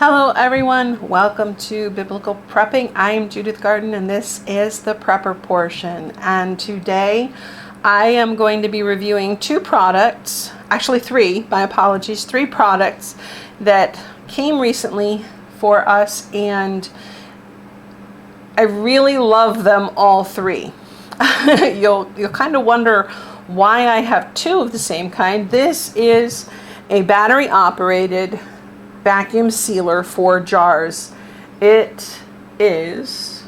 Hello everyone, welcome to Biblical Prepping. I'm Judith Garden and this is the prepper portion, and today I am going to be reviewing two products, actually three, my apologies, three products that came recently for us, and I really love them all three. You'll kind of wonder why I have two of the same kind. This is a battery operated vacuum sealer for jars. It is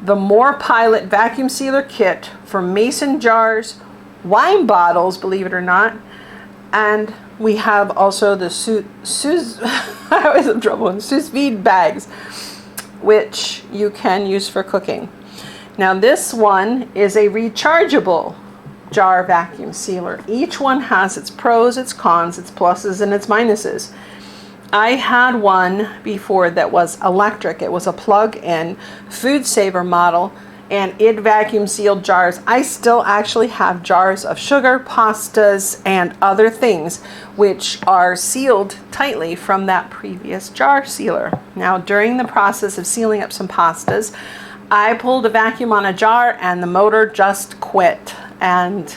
the Morpilot Vacuum Sealer Kit for mason jars, wine bottles, believe it or not, and we have also the Sous I always have trouble with Sous Vide bags, which you can use for cooking. Now this one is a rechargeable jar vacuum sealer. Each one has its pros, its cons, its pluses, and its minuses. I had one before that was electric. It was a plug-in Foodsaver model, and it vacuum sealed jars. I still actually have jars of sugar, pastas, and other things which are sealed tightly from that previous jar sealer. Now, during the process of sealing up some pastas, I pulled a vacuum on a jar and the motor just quit. And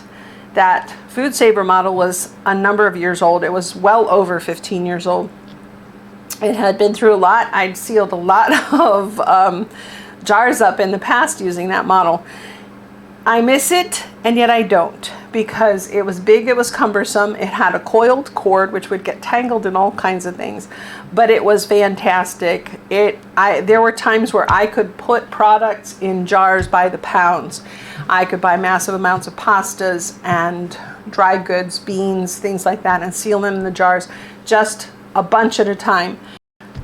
that Foodsaver model was a number of years old. It was well over 15 years old. It had been through a lot. I'd sealed a lot of jars up in the past using that model. I miss it, and yet I don't, because it was big, it was cumbersome, it had a coiled cord which would get tangled in all kinds of things, but it was fantastic. There were times where I could put products in jars by the pounds. I could buy massive amounts of pastas and dry goods, beans, things like that, and seal them in the jars, just a bunch at a time,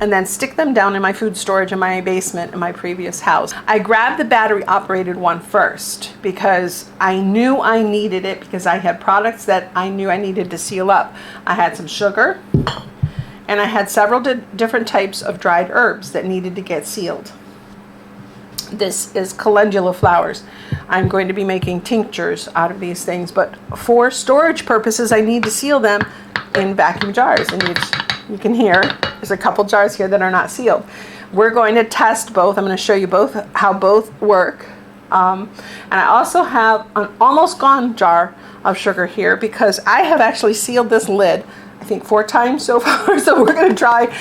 and then stick them down in my food storage in my basement in my previous house. I grabbed the battery operated one first because I knew I needed it, because I had products that I knew I needed to seal up. I had some sugar, and I had several different types of dried herbs that needed to get sealed. This is calendula flowers. I'm going to be making tinctures out of these things, but for storage purposes, I need to seal them in vacuum jars. And you can hear there's a couple jars here that are not sealed. We're going to test both. I'm going to show you both how both work. And I also have an almost gone jar of sugar here, because I have actually sealed this lid, I think 4 times so far. So we're going to try,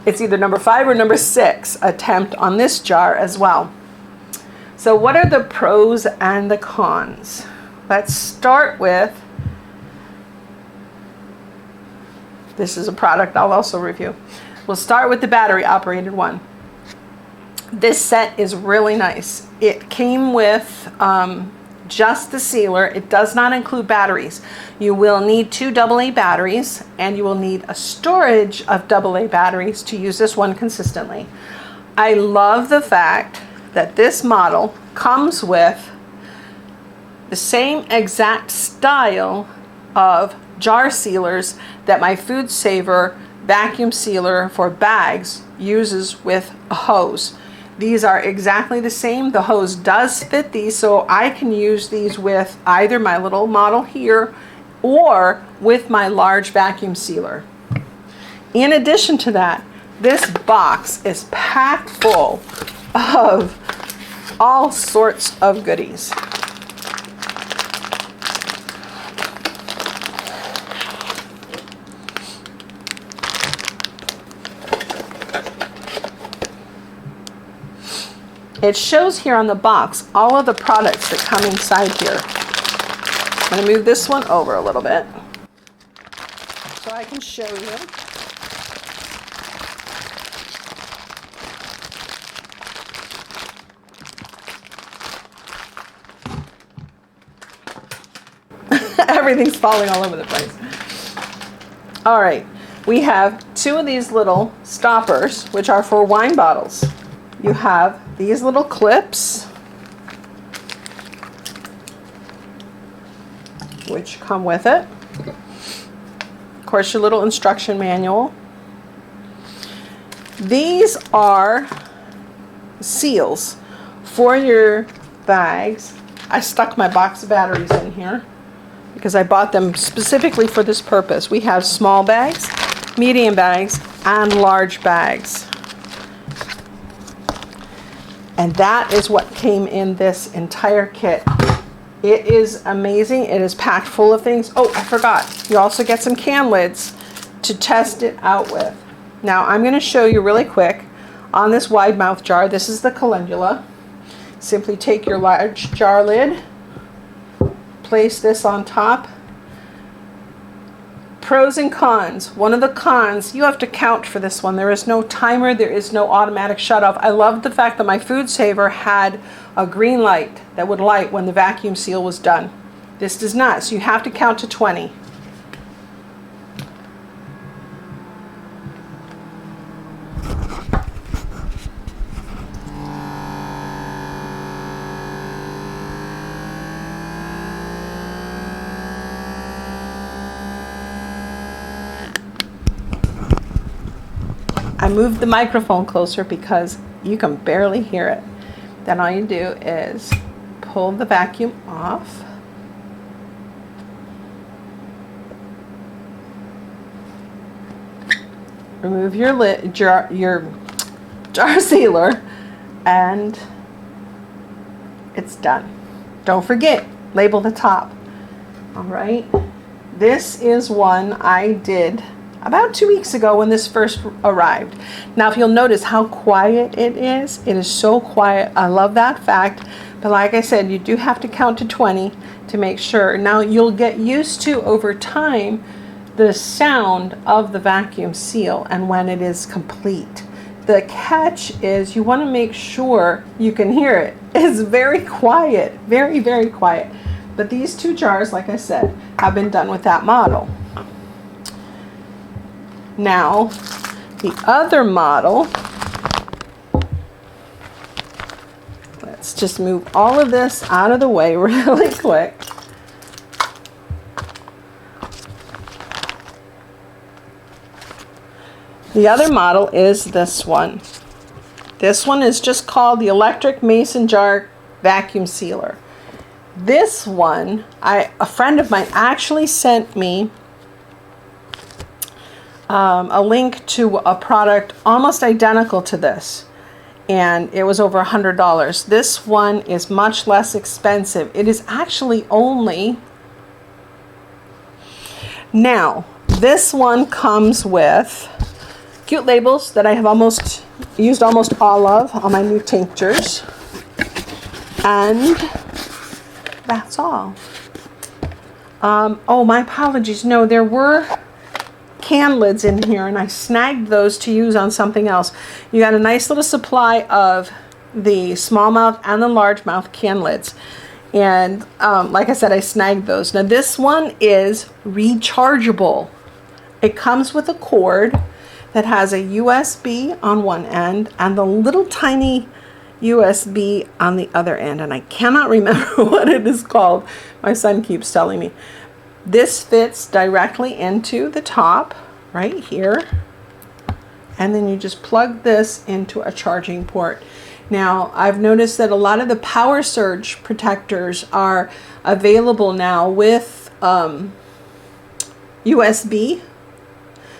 it's either number 5 or number 6 attempt on this jar as well. So what are the pros and the cons? Let's start with, this is a product I'll also review. We'll start with the battery operated one. This set is really nice. It came with just the sealer. It does not include batteries. You will need 2 AA batteries, and you will need a storage of AA batteries to use this one consistently. I love the fact that this model comes with the same exact style of jar sealers that my Foodsaver vacuum sealer for bags uses with a hose. These are exactly the same. The hose does fit these, so I can use these with either my little model here or with my large vacuum sealer. In addition to that, this box is packed full of all sorts of goodies. It shows here on the box all of the products that come inside here. I'm going to move this one over a little bit so I can show you. Everything's falling all over the place. All right, we have 2 of these little stoppers, which are for wine bottles. You have these little clips, which come with it. Of course, your little instruction manual. These are seals for your bags. I stuck my box of batteries in here because I bought them specifically for this purpose. We have small bags, medium bags, and large bags. And that is what came in this entire kit. It is amazing. It is packed full of things. Oh, I forgot. You also get some can lids to test it out with. Now, I'm going to show you really quick on this wide mouth jar. This is the calendula. Simply take your large jar lid, place this on top. Pros and cons. One of the cons, you have to count for this one. There is no timer. There is no automatic shut off. I loved the fact that my Foodsaver had a green light that would light when the vacuum seal was done. This does not, so you have to count to 20. I moved the microphone closer because you can barely hear it. Then all you do is pull the vacuum off. Remove your jar sealer, and it's done. Don't forget, label the top. All right. This is one I did about 2 weeks ago when this first arrived. Now, if you'll notice how quiet it is so quiet. I love that fact. But like I said, you do have to count to 20 to make sure. Now, you'll get used to, over time, the sound of the vacuum seal and when it is complete. The catch is you want to make sure you can hear it. It's very quiet, very, very quiet. But these two jars, like I said, have been done with that model. Now, the other model, let's just move all of this out of the way really quick. The other model is this one. This one is just called the Electric Mason Jar Vacuum Sealer. This one, a friend of mine actually sent me a link to a product almost identical to this, and it was over $100. This one is much less expensive. It is actually only, now this one comes with cute labels that I have used almost all of on my new tinctures, and that's all. Oh, my apologies. No, there were can lids in here, and I snagged those to use on something else. You got a nice little supply of the smallmouth and the largemouth can lids, and like I said, I snagged those. Now this one is rechargeable. It comes with a cord that has a USB on one end and the little tiny USB on the other end, and I cannot remember what it is called. My son keeps telling me. This fits directly into the top right here, and then you just plug this into a charging port. Now, I've noticed that a lot of the power surge protectors are available now with USB,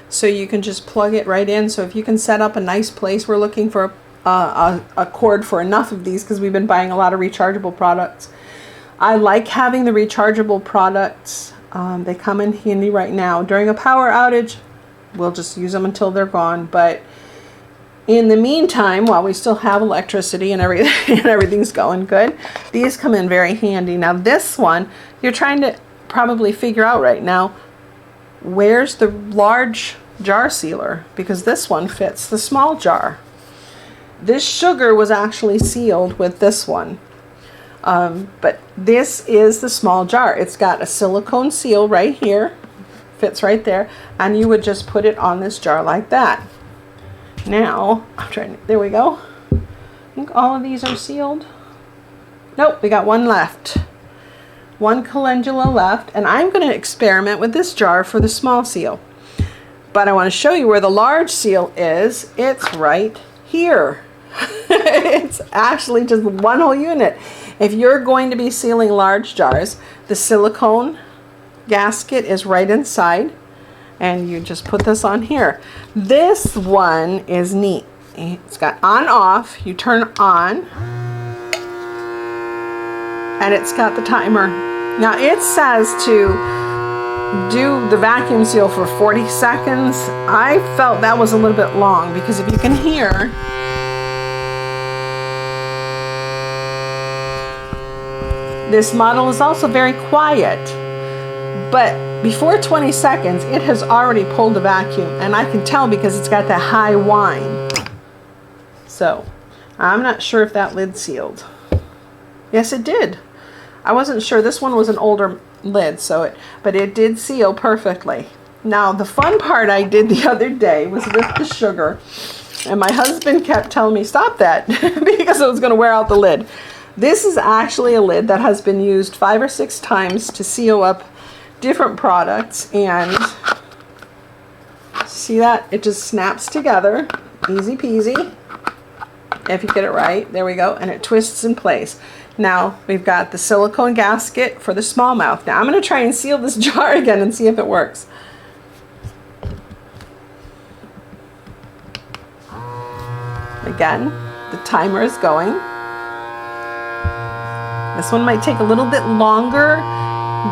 so you can just plug it right in. So if you can set up a nice place, we're looking for a cord for enough of these because we've been buying a lot of rechargeable products. I like having the rechargeable products. They come in handy right now. During a power outage, we'll just use them until they're gone. But in the meantime, while we still have electricity and everything, and everything's going good, these come in very handy. Now this one, you're trying to probably figure out right now, where's the large jar sealer? Because this one fits the small jar. This sugar was actually sealed with this one. But this is the small jar. It's got a silicone seal right here, fits right there, and you would just put it on this jar like that. Now, there we go. I think all of these are sealed. Nope, we got one left. One calendula left, and I'm going to experiment with this jar for the small seal. But I want to show you where the large seal is. It's right here. It's actually just one whole unit. If you're going to be sealing large jars, the silicone gasket is right inside, and you just put this on here. This one is neat. It's got on off, you turn on, and it's got the timer. Now it says to do the vacuum seal for 40 seconds. I felt that was a little bit long, because if you can hear, this model is also very quiet, but before 20 seconds, it has already pulled the vacuum, and I can tell because it's got that high whine. So, I'm not sure if that lid sealed. Yes, it did. I wasn't sure. This one was an older lid, but it did seal perfectly. Now, the fun part I did the other day was with the sugar, and my husband kept telling me, stop that, because it was going to wear out the lid. This is actually a lid that has been used 5 or 6 times to seal up different products, and see that? It just snaps together, easy peasy, if you get it right. There we go, and it twists in place. Now we've got the silicone gasket for the small mouth. Now I'm going to try and seal this jar again and see if it works. Again, the timer is going. This one might take a little bit longer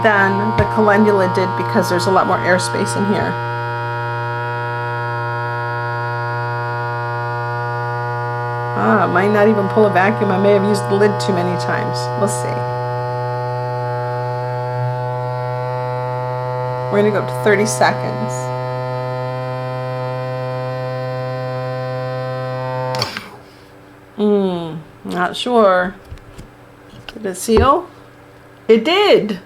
than the calendula did because there's a lot more airspace in here. Ah, might not even pull a vacuum. I may have used the lid too many times. We'll see. We're going to go to 30 seconds. Not sure. Did it seal? It did!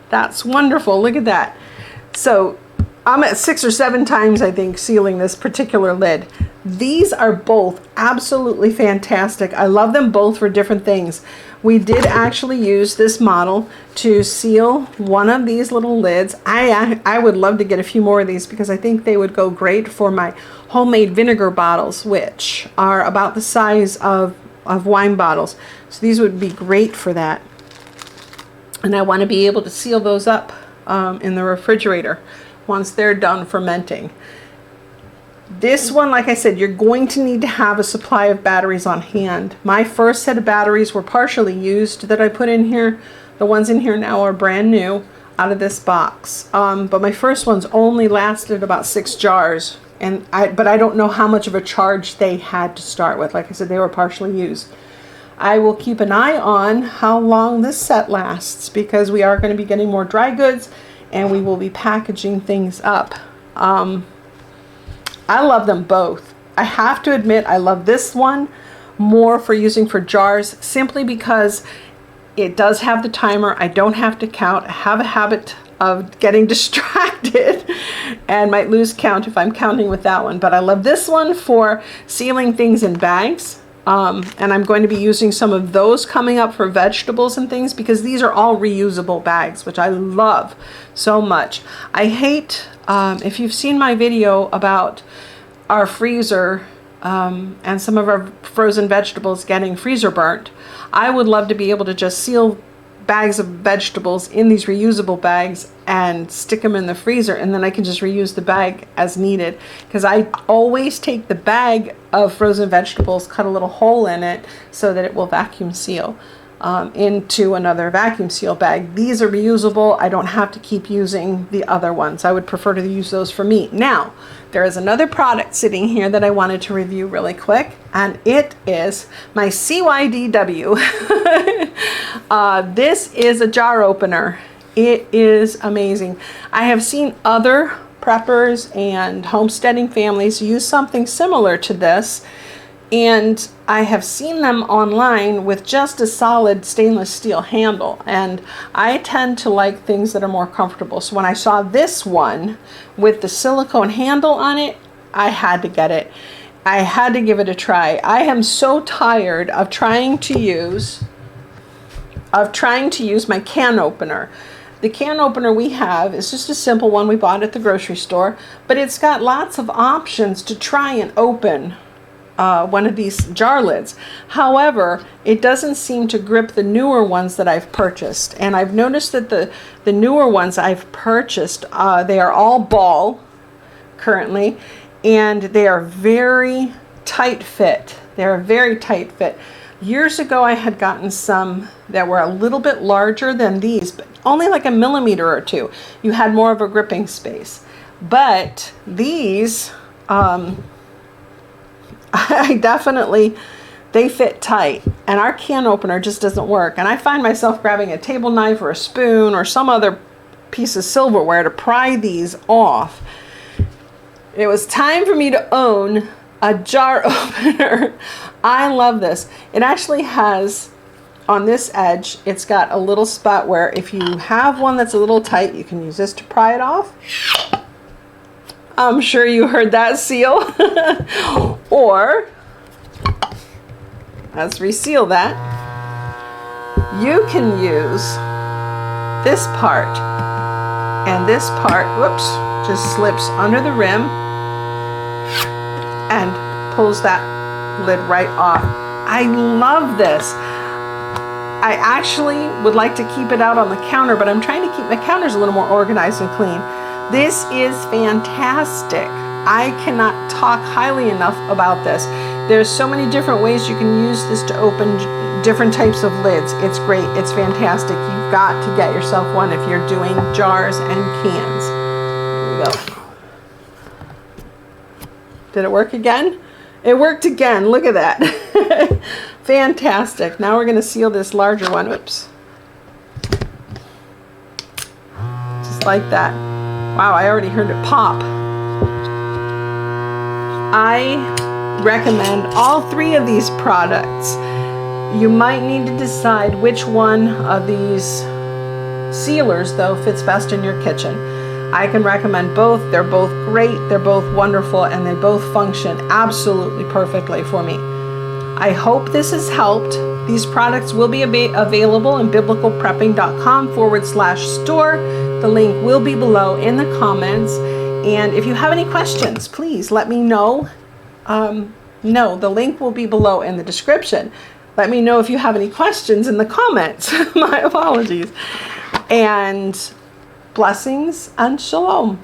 That's wonderful. Look at that. So I'm at 6 or 7 times, I think, sealing this particular lid. These are both absolutely fantastic. I love them both for different things. We did actually use this model to seal one of these little lids. I would love to get a few more of these because I think they would go great for my homemade vinegar bottles, which are about the size of wine bottles. So these would be great for that. And I want to be able to seal those up in the refrigerator once they're done fermenting. This one, like I said, you're going to need to have a supply of batteries on hand. My first set of batteries were partially used that I put in here. The ones in here now are brand new out of this box. But my first ones only lasted about 6 jars. But I don't know how much of a charge they had to start with. Like I said, they were partially used. I will keep an eye on how long this set lasts because we are going to be getting more dry goods and we will be packaging things up. I love them both. I have to admit I love this one more for using for jars simply because it does have the timer. I don't have to count. I have a habit of getting distracted and might lose count if I'm counting with that one. But I love this one for sealing things in bags. And I'm going to be using some of those coming up for vegetables and things because these are all reusable bags, which I love so much. I hate, if you've seen my video about our freezer and some of our frozen vegetables getting freezer burnt, I would love to be able to just seal bags of vegetables in these reusable bags and stick them in the freezer, and then I can just reuse the bag as needed because I always take the bag of frozen vegetables, cut a little hole in it so that it will vacuum seal into another vacuum seal bag. These are reusable. I don't have to keep using the other ones. I would prefer to use those for meat. Now, there is another product sitting here that I wanted to review really quick, and it is my CYDW. This is a jar opener. It is amazing. I have seen other preppers and homesteading families use something similar to this, and I have seen them online with just a solid stainless steel handle, and I tend to like things that are more comfortable. So when I saw this one with the silicone handle on it, I had to get it. I had to give it a try. I am so tired of trying to use my can opener. The can opener we have is just a simple one we bought at the grocery store, but it's got lots of options to try and open one of these jar lids. However, it doesn't seem to grip the newer ones that I've purchased. And I've noticed that the newer ones I've purchased, they are all ball. currently, and they are very tight fit. They're a very tight fit. Years ago, I had gotten some that were a little bit larger than these, but only like a millimeter or two. You had more of a gripping space. But these, I definitely, they fit tight, and our can opener just doesn't work. And I find myself grabbing a table knife or a spoon or some other piece of silverware to pry these off. It was time for me to own a jar opener. I love this. It actually has, on this edge, it's got a little spot where if you have one that's a little tight, you can use this to pry it off. I'm sure you heard that seal. Or, let's reseal that. You can use this part, and this part, whoops, just slips under the rim and pulls that lid right off. I love this. I actually would like to keep it out on the counter, but I'm trying to keep my counters a little more organized and clean. This is fantastic. I cannot talk highly enough about this. There's so many different ways you can use this to open different types of lids. It's great. It's fantastic. You've got to get yourself one if you're doing jars and cans. Here we go. Did it work again? It worked again. Look at that. Fantastic. Now we're going to seal this larger one. Oops. Just like that. Wow, I already heard it pop. I recommend all three of these products. You might need to decide which one of these sealers, though, fits best in your kitchen. I can recommend both. They're both great, they're both wonderful, and they both function absolutely perfectly for me. I hope this has helped. These products will be available in biblicalprepping.com/store. The link will be below in the comments. And if you have any questions, please let me know. No, the link will be below in the description. Let me know if you have any questions in the comments. My apologies. And blessings and shalom.